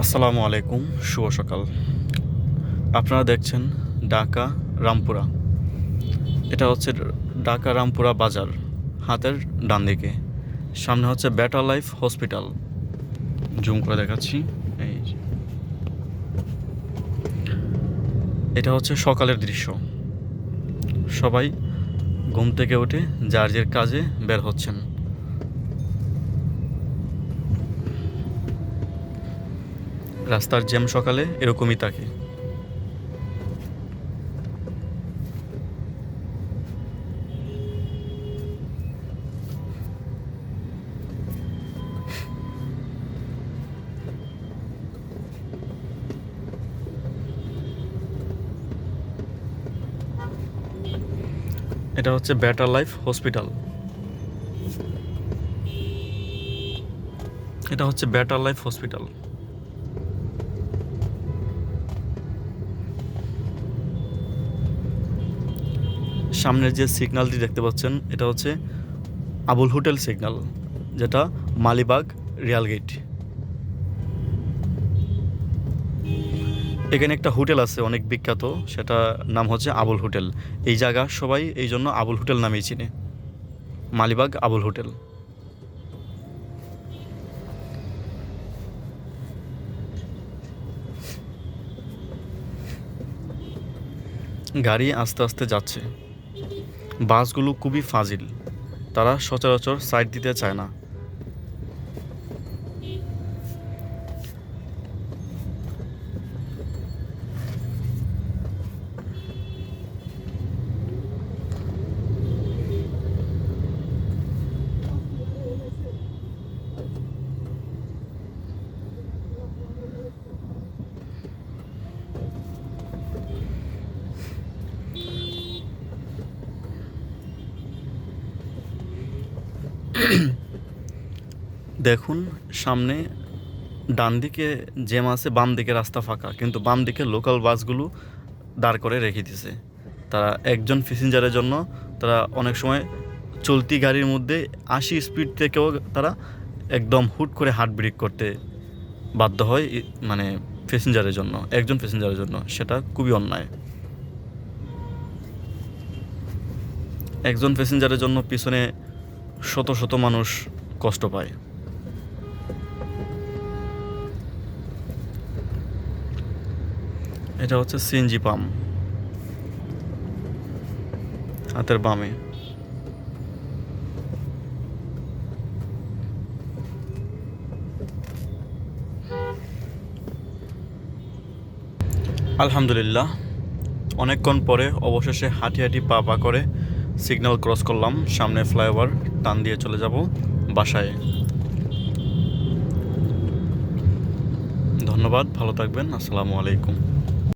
আসসালামু আলাইকুম, শুভ সকাল। আপনারা দেখছেন ঢাকা রামপুরা। এটা হচ্ছে ঢাকা রামপুরা বাজার, হাতের ডান দিকে। সামনে হচ্ছে বেটার লাইফ হসপিটাল। জুম করে দেখাচ্ছি। এই যে। এটা হচ্ছে সকালের দৃশ্য। সবাই ঘুম থেকে উঠে যার যার কাজে বের হচ্ছেন। রাস্তার জ্যাম সকালে এরকমই থাকে। এটা হচ্ছে বেটার লাইফ হসপিটাল। এটা হচ্ছে বেটার লাইফ হসপিটাল। সামনের যে সিগন্যালটি দেখতে পাচ্ছেন, এটা হচ্ছে আবুল হোটেল সিগন্যাল, যেটা মালিবাগ রেলগেট। এখানে একটা হোটেল আছে অনেক বিখ্যাত, সেটা নাম হচ্ছে আবুল হোটেল। এই জায়গা সবাই এই জন্য আবুল হোটেল নামেই চিনে, মালিবাগ আবুল হোটেল। গাড়ি আস্তে আস্তে যাচ্ছে। বাসগুলো খুবই ফাজিল, তারা সচরাচর সাইড দিতে চায় না। দেখুন সামনে ডান দিকে জ্যাম আছে, বাম দিকে রাস্তা ফাঁকা, কিন্তু বাম দিকে লোকাল বাসগুলো দাঁড় করে রেখে দিছে। তারা একজন প্যাসেঞ্জারের জন্য তারা অনেক সময় চলতি গাড়ির মধ্যে 80 স্পিড থেকেও তারা একদম হুট করে হার্ট ব্রেক করতে বাধ্য হয়, মানে প্যাসেঞ্জারের জন্য, একজন প্যাসেঞ্জারের জন্য। সেটা খুবই অন্যায়। একজন প্যাসেঞ্জারের জন্য পিছনে শত শত মানুষ কষ্ট পায়। এটা হচ্ছে সিএনজি পাম্প, হাতের বামে। আলহামদুলিল্লাহ, অনেকক্ষণ পরে অবশেষে হাঁটি হাঁটি পা পা করে সিগন্যাল ক্রস করলাম। সামনে ফ্লাইওভার, টান দিয়ে চলে যাব বাসায়। ধন্যবাদ, ভালো থাকবেন। আসসালামু আলাইকুম।